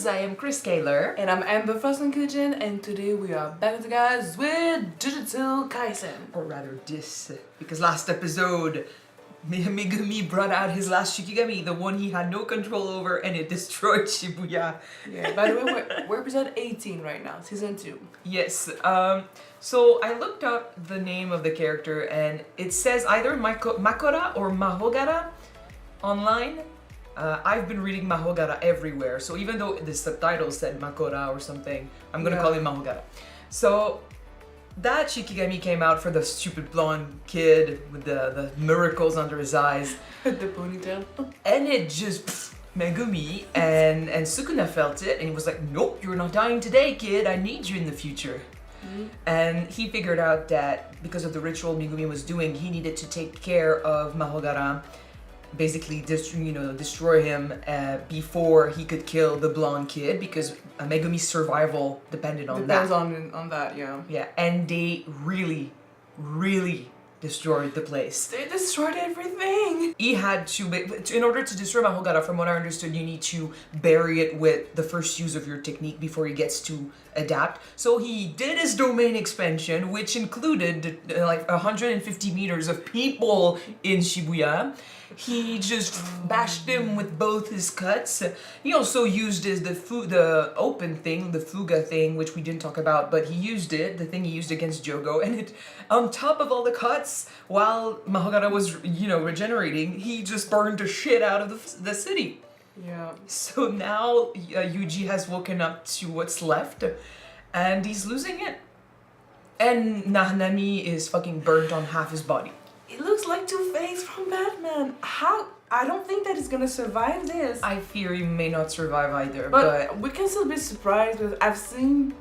guys, I am Chris Kaler. And I'm Amber from Kyuujin, and today we are back with guys with Jujutsu Kaisen. Or rather because last episode, Megumi brought out his last Shikigami, the one he had no control over, and it destroyed Shibuya. Yeah, by the way, we're episode 18 right now, season 2. Yes, so I looked up the name of the character, and it says either Makora or Mahogara online. I've been reading Mahogara everywhere, so even though the subtitle said Makora or something, I'm gonna call it Mahogara. So that Shikigami came out for the stupid blonde kid with the miracles under his eyes. The ponytail. And it just, Megumi, and Sukuna felt it, and he was like, nope, you're not dying today, kid, I need you in the future. And he figured out that because of the ritual Megumi was doing, he needed to take care of Mahogara, basically destroy him before he could kill the blonde kid, because Megumi's survival depended on that. Depends on that, yeah. Yeah, and they really destroyed the place. They destroyed everything! He had to, in order to destroy Mahogara, from what I understood, you need to bury it with the first use of your technique before he gets to adapt. So he did his domain expansion, which included like 150 meters of people in Shibuya. He just bashed him with both his cuts. He also used the open thing, the Fuga thing, which we didn't talk about, but he used it, the thing he used against Jogo, and it, on top of all the cuts, while Mahogara was, regenerating, he just burned the shit out of the city. Yeah. So now Yuji has woken up to what's left, and he's losing it. And Nanami is fucking burnt on half his body. It looks like Two-Face from Batman. How? I don't think that he's gonna survive this. I fear he may not survive either, but we can still be surprised because I've seen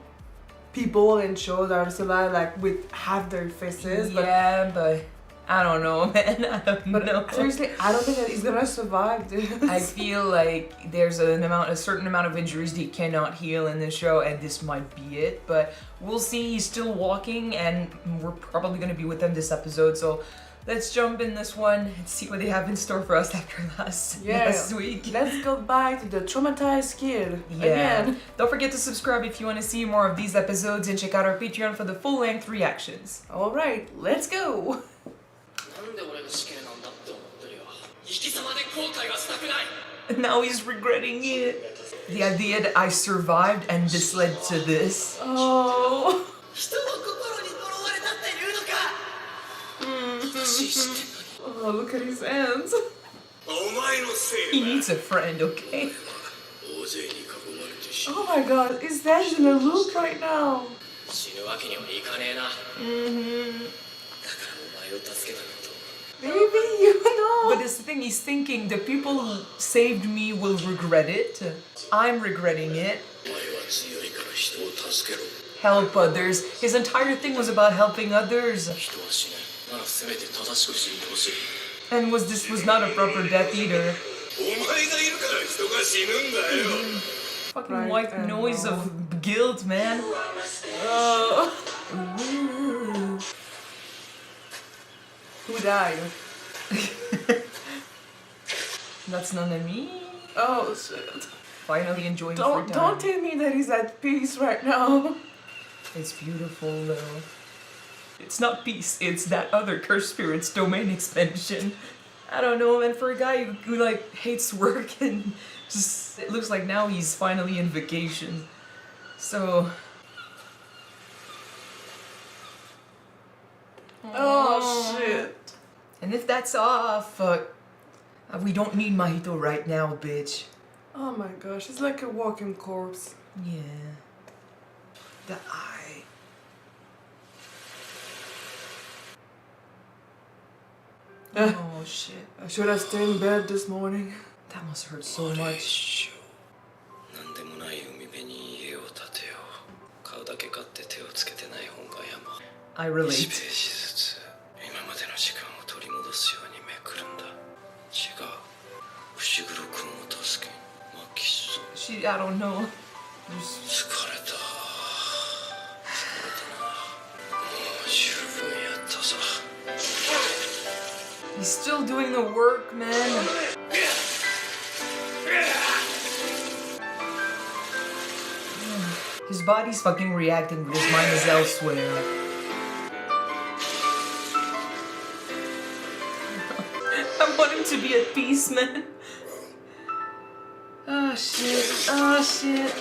people in shows that are survived like with half their faces. Yeah, but I don't know, man. I don't know. Seriously, I don't think that he's gonna survive this. I feel like there's a certain amount of injuries that he cannot heal in this show, and this might be it. But we'll see. He's still walking, and we're probably gonna be with him this episode. So let's jump in this one and see what they have in store for us after last week. Let's go back to the traumatized kid again. Don't forget to subscribe if you want to see more of these episodes, and check out our Patreon for the full-length reactions. Alright, let's go! Now he's regretting it. The idea that I survived and this led to this. Oh. Oh, look at his hands. He needs a friend, okay? Oh my god, his dad's in a loop right now. Baby, But it's the thing, he's thinking, the people who saved me will regret it. I'm regretting it. Help others. His entire thing was about helping others. And this was not a proper death either. Fucking white noise of guilt, man. Who died? That's Nanami. Oh shit. Finally enjoying free time. Don't tell me that he's at peace right now. It's beautiful though. It's not peace, it's that other cursed spirit's domain expansion. I don't know, and for a guy who like hates work and just, it looks like now he's finally in vacation. So. Oh shit. And if that's off, we don't need Mahito right now, bitch. Oh my gosh, it's like a walking corpse. Yeah. The eye. Oh shit. I should have stayed in bed this morning. That must hurt so much. I relate. I don't know. He's still doing the work, man. body's fucking reacting, but his mind is elsewhere. I want him to be at peace, man. Oh shit. Oh shit.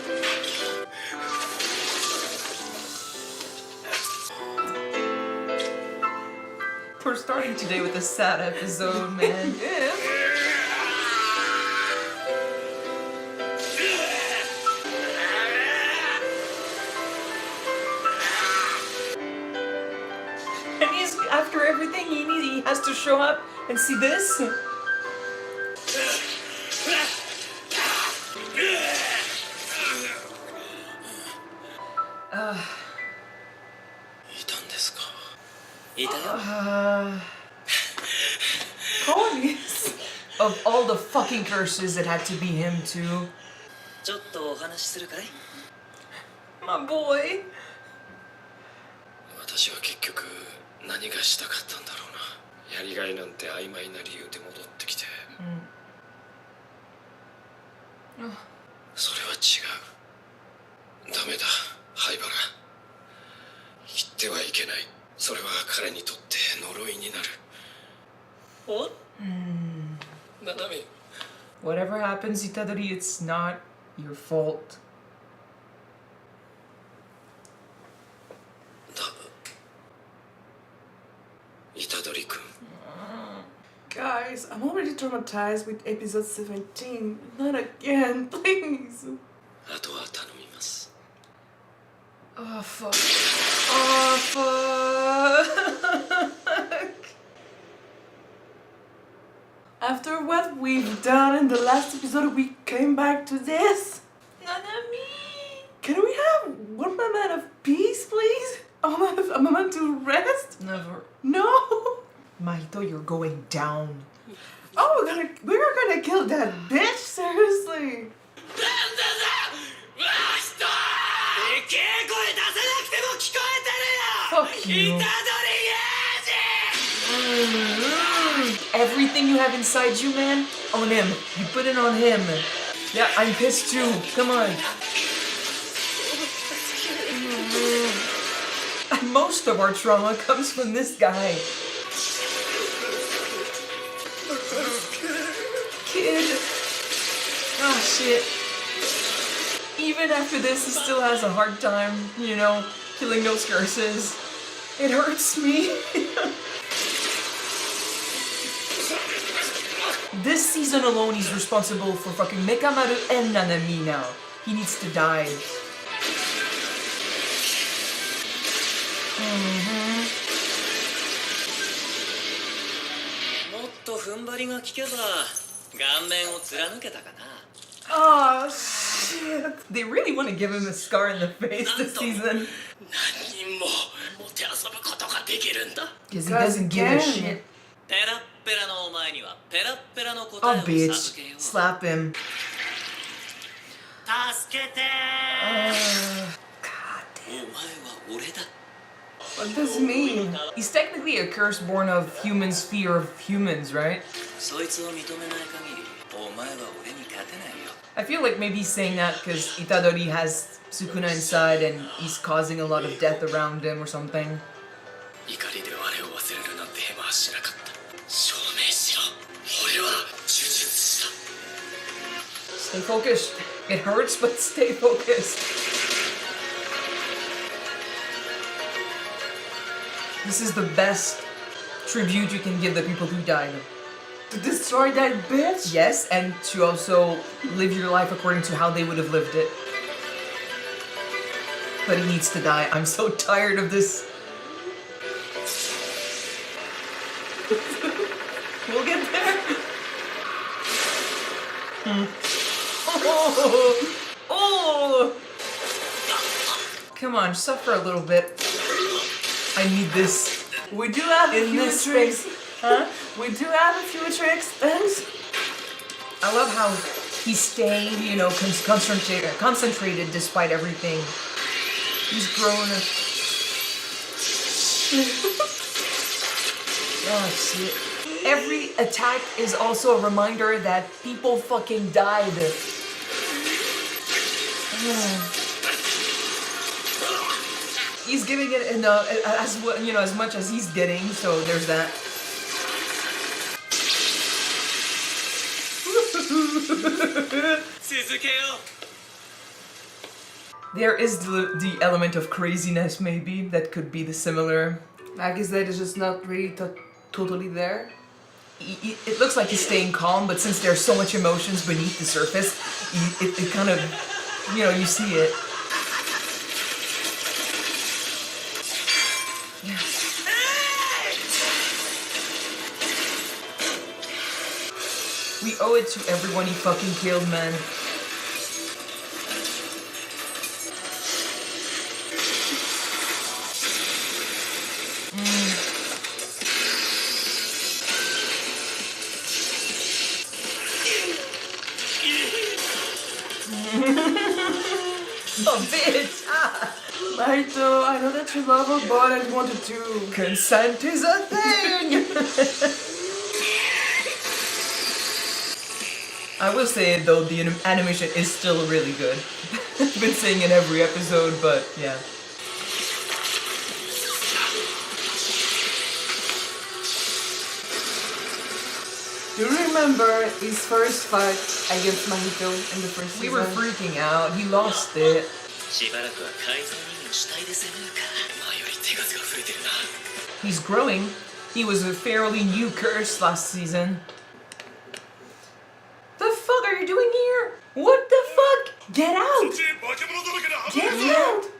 We're starting today with a sad episode, man. Yeah. And he's, after everything he has to show up and see this. Ponies. Of all the fucking curses, it had to be him too. My boy. 私は結局何がしたかったんだろうな。やりがいなんて曖昧な理由で戻ってきて。それは違う。ダメだ、灰原。言ってはいけない。それは彼にとって呪いになる。お？ナナミ。 Whatever happens, Itadori, it's not your fault. Itadori-kun. Guys, I'm already traumatized with episode 17. Not again, please. あとは頼みます。 Oh fuck. Oh fuck. After what we've done in the last episode, we came back to this. Nanami. Can we have one moment of peace, please? A moment to rest? Never. No. Mahito, you're going down. Oh, we're gonna kill that bitch, seriously. Fuck you. Everything you have inside you, man, on him. You put it on him. Yeah, I'm pissed too. Come on. Most of our trauma comes from this guy. Kid. Oh shit. Even after this, he still has a hard time, you know, killing those curses. It hurts me. This season alone, he's responsible for fucking Mekamaru and Nanami now. He needs to die. Oh shit. They really want to give him a scar in the face this season. Because he doesn't give a shit. Oh bitch. Slap him. God damn. What does it mean? He's technically a curse born of humans' fear of humans, right? I feel like maybe he's saying that because Itadori has Sukuna inside and he's causing a lot of death around him or something. Stay focused. It hurts, but stay focused. This is the best tribute you can give the people who died. To destroy that bitch? Yes, and to also live your life according to how they would have lived it. But he needs to die. I'm so tired of this. We'll get there. Oh! Come on, suffer a little bit. I need this. We do have a In few this tricks. space. Huh? We do have a few tricks, thanks. I love how he's staying, you know, concentrated despite everything. He's grown. Oh shit. Every attack is also a reminder that people fucking died. He's giving it enough, as much as he's getting, so there's that. There is the element of craziness, maybe, that could be the similar. Like his head is just not really totally there. It looks like he's staying calm, but since there's so much emotions beneath the surface, it kind of, you see it. Yeah. We owe it to everyone he fucking killed, man. Oh, bitch! Mahito, I know that you love her, but I wanted to. Consent is a thing! I will say, though, the animation is still really good. I've been saying in every episode, but yeah. Do you remember his first fight against Mahito in the first season? We were freaking out. He lost it. He's growing. He was a fairly new curse last season. The fuck are you doing here? What the fuck? Get out! Get out!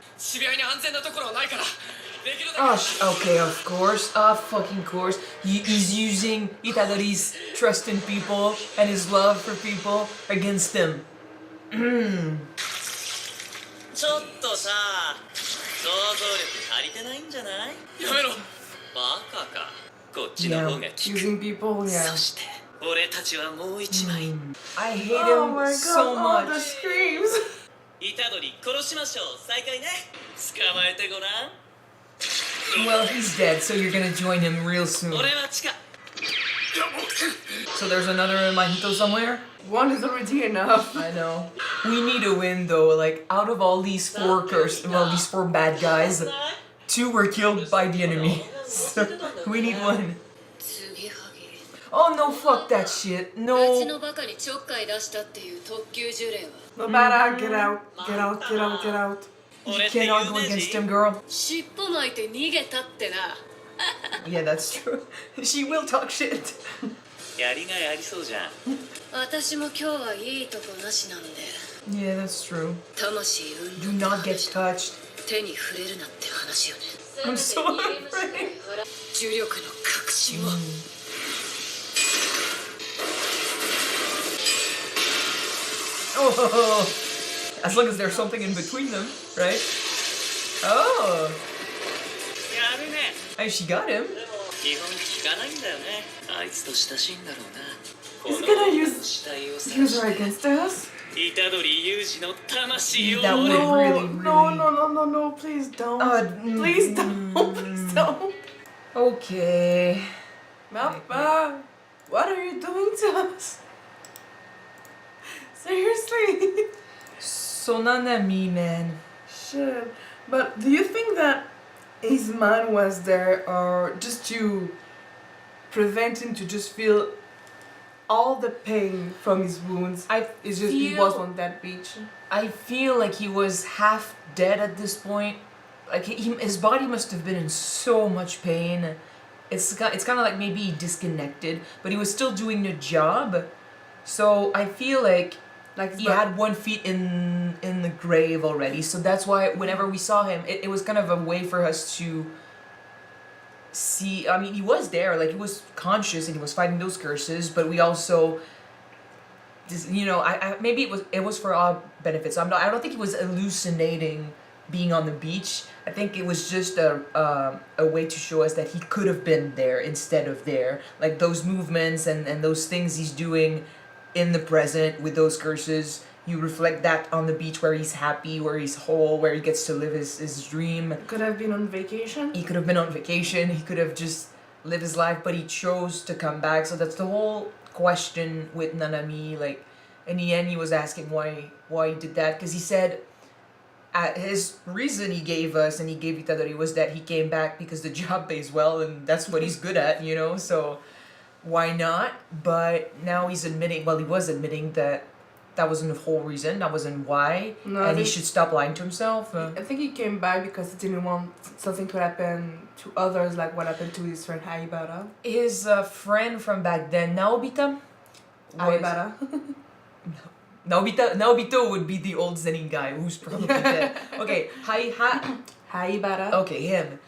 Oh, okay, of course. Fucking course. He's using Itadori's trust in people and his love for people against him. Yeah, using people, yeah. I hate Oh him my god, so much. all the screams! Well, he's dead, so you're gonna join him real soon. So there's another Mahito somewhere? One is already enough. I know. We need a win though, like out of all these these four bad guys, 2 were killed by the enemy. So we need one. Oh no, fuck that shit. No. Nobara, get out. Get out, get out, get out. You cannot go against him, girl. Yeah, that's true. She will talk shit. Yeah, that's true. Do not get touched. I'm so afraid. Oh, as long as there's something in between them, right? Oh. Hey, she got him. Is he gonna use her against us? That would No, really, no, please don't. Please don't, please don't. Okay. Mappa, what are you doing to us? Seriously? So Nanami, man. Shit. But do you think that his mind was there or just to prevent him to just feel all the pain from his wounds? He was on that beach. I feel like he was half dead at this point. Like his body must have been in so much pain. It's kind of like maybe he disconnected, but he was still doing the job. So I feel like he had 1 foot in the grave already. So that's why whenever we saw him, it was kind of a way for us to see. I mean, he was there, like he was conscious and he was fighting those curses, but we also, maybe it was for our benefits. I don't think he was hallucinating being on the beach. I think it was just a way to show us that he could have been there instead of there. Like those movements and those things he's doing in the present with those curses, you reflect that on the beach where he's happy, where he's whole, where he gets to live his dream. Could have been on vacation. He could have been on vacation. He could have just lived his life, but he chose to come back. So that's the whole question with Nanami. Like in the end, he was asking why he did that, because he said his reason he gave us and he gave Itadori was that he came back because the job pays well and that's what he's good at, you know, so why not? But now he's admitting, well, he was admitting that that wasn't the whole reason, that wasn't why, No, and he should stop lying to himself. I think he came back because he didn't want something to happen to others, like what happened to his friend Haibara. His friend from back then, Naobita, Haibara. Naobito would be the old Zenin guy who's probably dead. Okay, Haibara. okay, him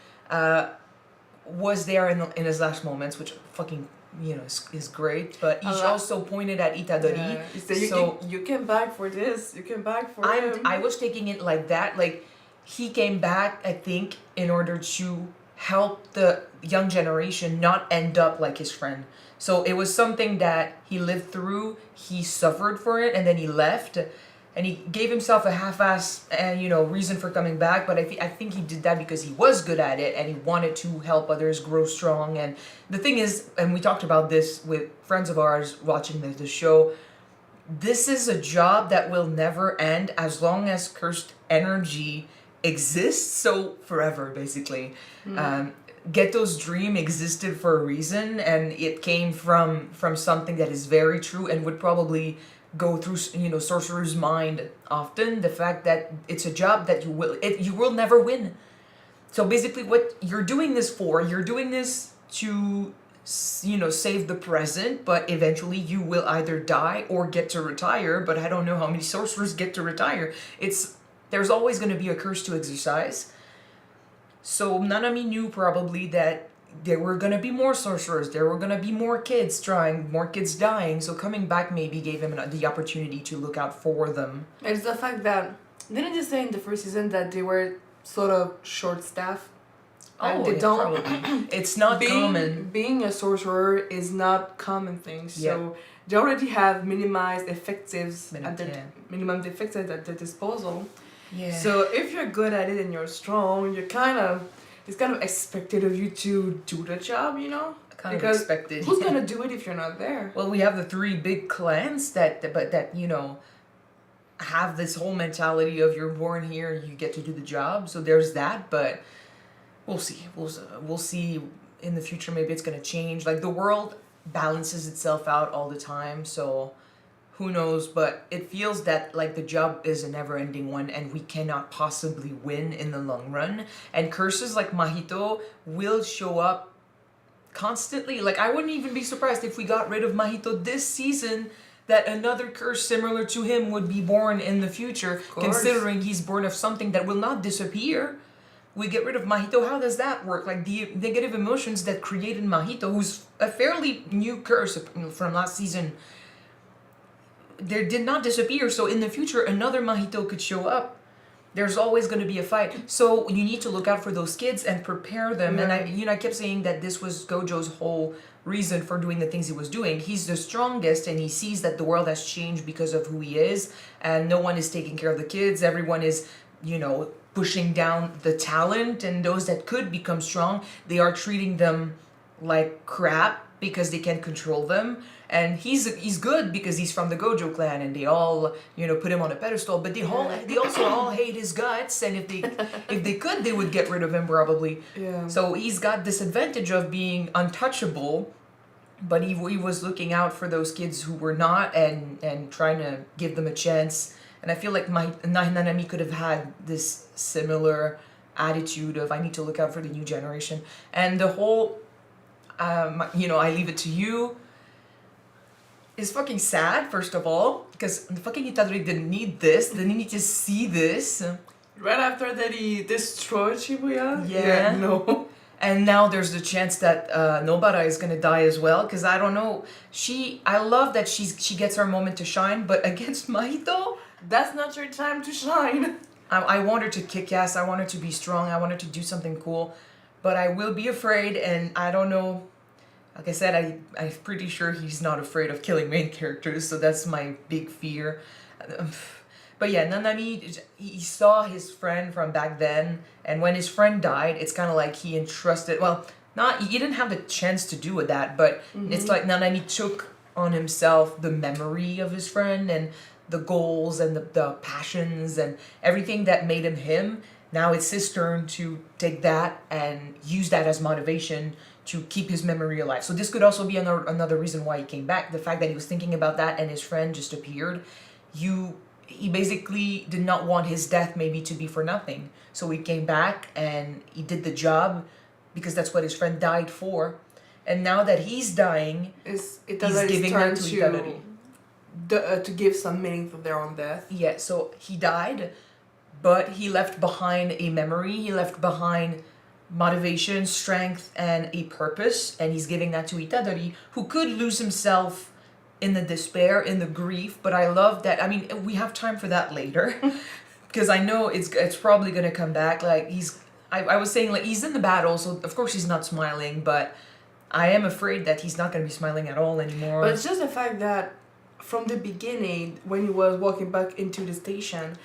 was there in his last moments, which fucking, you know, is great. But he also pointed at Itadori. Yeah. He said, So you came back for this. You came back for him. I was taking it like that. Like he came back, I think, in order to help the young generation not end up like his friend. So it was something that he lived through, he suffered for it, and then he left. And he gave himself a half-ass, reason for coming back. But I think he did that because he was good at it and he wanted to help others grow strong. And the thing is, and we talked about this with friends of ours watching the show, this is a job that will never end as long as cursed energy exists. So forever, basically. Ghetto's dream existed for a reason, and it came from something that is very true and would probably go through, sorcerer's mind often. The fact that it's a job that you will never win. So basically, what you're doing this for, you're doing this to, save the present, but eventually you will either die or get to retire. But I don't know how many sorcerers get to retire. There's always going to be a curse to exercise. So Nanami knew probably that there were going to be more sorcerers, there were going to be more kids trying, more kids dying, so coming back maybe gave him the opportunity to look out for them. It's the fact that, didn't you say in the first season that they were sort of short-staffed? Probably. It's not common. Being a sorcerer is not common thing, so they already have minimum effectives at their disposal. Yeah. So if you're good at it and you're strong, it's kind of expected of you to do the job, Because expected. Who's gonna do it if you're not there? Well, we have the 3 big clans that have this whole mentality of you're born here, you get to do the job. So there's that, but we'll see. We'll see in the future. Maybe it's gonna change. Like the world balances itself out all the time, so who knows, but it feels that like the job is a never-ending one and we cannot possibly win in the long run. And curses like Mahito will show up constantly. Like I wouldn't even be surprised if we got rid of Mahito this season, that another curse similar to him would be born in the future, considering he's born of something that will not disappear. We get rid of Mahito, how does that work? Like the negative emotions that created Mahito, who's a fairly new curse from last season, they did not disappear, so in the future another Mahito could show up. There's always going to be a fight, so you need to look out for those kids and prepare them. And I kept saying that this was Gojo's whole reason for doing the things he was doing. He's the strongest and he sees that the world has changed because of who he is, and no one is taking care of the kids. Everyone is, pushing down the talent, and those that could become strong, they are treating them like crap because they can't control them. And he's good because he's from the Gojo clan and they all, put him on a pedestal, but they also all hate his guts, and if they could, they would get rid of him probably. Yeah. So he's got this advantage of being untouchable, but he was looking out for those kids who were not and trying to give them a chance. And I feel like Nanami could have had this similar attitude of I need to look out for the new generation. And the whole I leave it to you is fucking sad, first of all, because the fucking Itadori didn't need this. They didn't need to see this. Right after that he destroyed Shibuya? Yeah. No. And now there's the chance that Nobara is gonna die as well, because I don't know. I love that she gets her moment to shine, but against Mahito, that's not your time to shine. I want her to kick ass. I want her to be strong. I want her to do something cool, but I will be afraid, and I don't know. Like I said, I'm pretty sure he's not afraid of killing main characters, so that's my big fear. But yeah, Nanami, he saw his friend from back then, and when his friend died, it's kind of like he entrusted, he didn't have the chance to do with that, but it's like Nanami took on himself the memory of his friend, and the goals and the passions and everything that made him him. Now it's his turn to take that and use that as motivation to keep his memory alive. So this could also be another reason why he came back. The fact that he was thinking about that and his friend just appeared. He basically did not want his death maybe to be for nothing. So he came back and he did the job because that's what his friend died for. And now that he's dying, He's giving that to Itadori. To give some meaning to their own death. Yeah, so he died, but he left behind a memory. He left behind motivation, strength, and a purpose. And he's giving that to Itadori, who could lose himself in the despair, in the grief. But I love that. I mean, we have time for that later. Because I know it's probably going to come back. Like, I was saying, like, he's in the battle, so of course he's not smiling. But I am afraid that he's not going to be smiling at all anymore. But it's just the fact that from the beginning, when he was walking back into the station,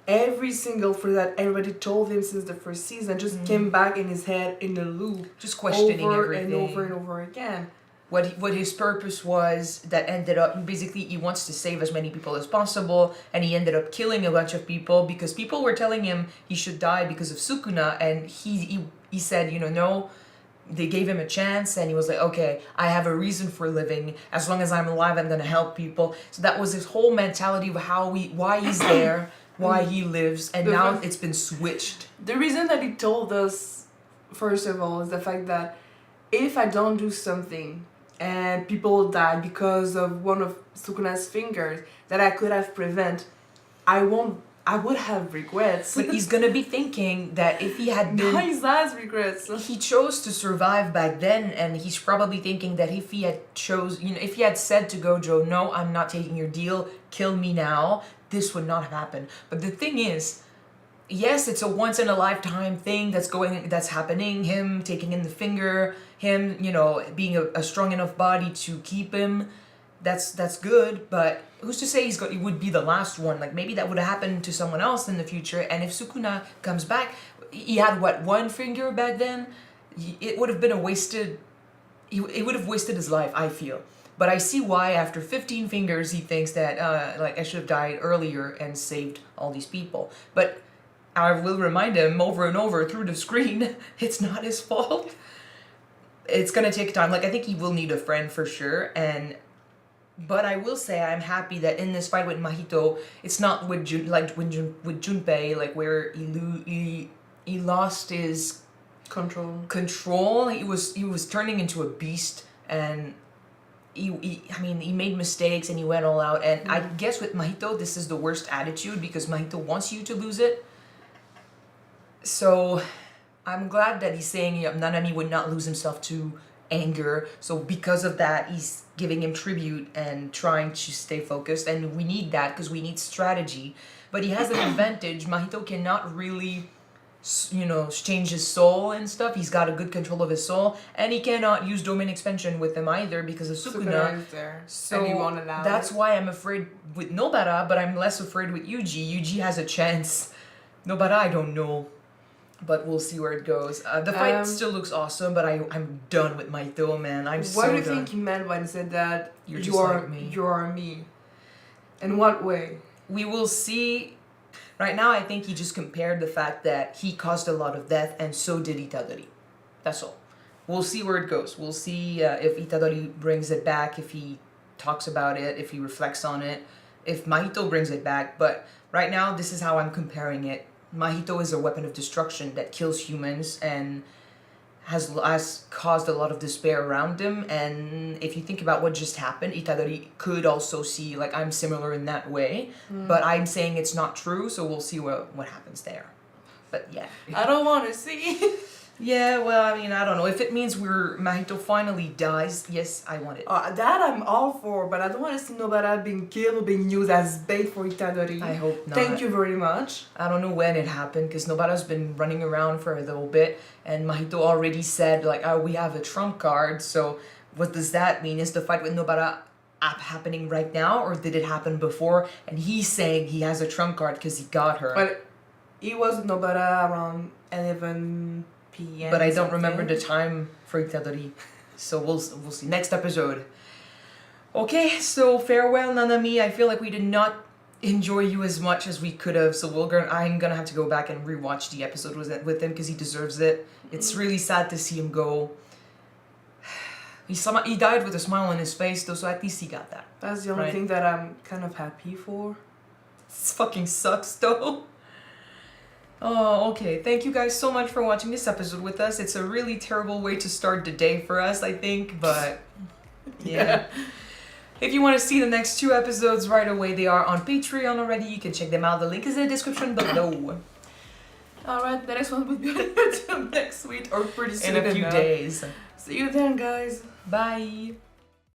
every single phrase that everybody told him since the first season just came back in his head in a loop. Just questioning over everything. and over and over again. What his purpose was that ended up, basically he wants to save as many people as possible, and he ended up killing a bunch of people because people were telling him he should die because of Sukuna, and he said, no, they gave him a chance, and he was like, okay, I have a reason for living. As long as I'm alive, I'm gonna help people. So that was his whole mentality of why he's there, why he lives, and now it's been switched. The reason that he told us, first of all, is the fact that if I don't do something and people die because of one of Sukuna's fingers that I could have prevented, I would have regrets. But he's gonna be thinking that if he had been... He has regrets. He chose to survive back then, and he's probably thinking that if he had if he had said to Gojo, no, I'm not taking your deal, kill me now, this would not have happened. But the thing is, yes, it's a once in a lifetime thing that's happening. Him taking in the finger, him, being a strong enough body to keep him. That's good, but who's to say he would be the last one? Like, maybe that would have happened to someone else in the future. And if Sukuna comes back, he had one finger back then. It would have been it would have wasted his life, I feel. But I see why after 15 fingers he thinks that I should have died earlier and saved all these people. But I will remind him over and over through the screen, it's not his fault. It's gonna take time. Like, I think he will need a friend for sure. But I will say I'm happy that in this fight with Mahito, it's not with with Junpei, like where he lost his control. He was turning into a beast, and he made mistakes and he went all out. And I guess with Mahito, this is the worst attitude because Mahito wants you to lose it. So I'm glad that he's saying Nanami would not lose himself to anger. So because of that, he's giving him tribute and trying to stay focused. And we need that because we need strategy. But he has an advantage. Mahito cannot really, change his soul and stuff. He's got a good control of his soul. And he cannot use domain expansion with him either because of Sukuna. Is there. So and he won't allow that's why I'm afraid with Nobara, but I'm less afraid with Yuji. Yuji has a chance. Nobara, I don't know. But we'll see where it goes. The fight still looks awesome, but I'm done with Mahito, man. What do you think he meant when he said that you are me? In what way? We will see. Right now, I think he just compared the fact that he caused a lot of death, and so did Itadori. That's all. We'll see where it goes. We'll see if Itadori brings it back, if he talks about it, if he reflects on it, if Mahito brings it back. But right now, this is how I'm comparing it. Mahito is a weapon of destruction that kills humans and has caused a lot of despair around him. And if you think about what just happened, Itadori could also see, like, I'm similar in that way. But I'm saying it's not true, so we'll see what happens there. But yeah. I don't want to see. Yeah, well, I mean, I don't know. If it means Mahito finally dies, yes, I want it. That I'm all for, but I don't want to see Nobara being killed or being used as bait for Itadori. I hope not. Thank you very much. I don't know when it happened, because Nobara's been running around for a little bit, and Mahito already said, like, oh, we have a trump card, so what does that mean? Is the fight with Nobara happening right now, or did it happen before? And he's saying he has a trump card because he got her. But he was with Nobara around 11 p.m. But I don't remember the time for Itadori. So we'll see. Next episode. Okay, so farewell, Nanami. I feel like we did not enjoy you as much as we could have. So I'm gonna have to go back and rewatch the episode with him because he deserves it. It's really sad to see him go. He died with a smile on his face though, so at least he got that. That's the only thing that I'm kind of happy for. This fucking sucks though. Oh, okay. Thank you guys so much for watching this episode with us. It's a really terrible way to start the day for us, I think, but yeah. If you want to see the next 2 episodes right away, they are on Patreon already. You can check them out. The link is in the description below. Alright, the next one will be on YouTube next week or pretty soon. In a few days. See you then, guys. Bye.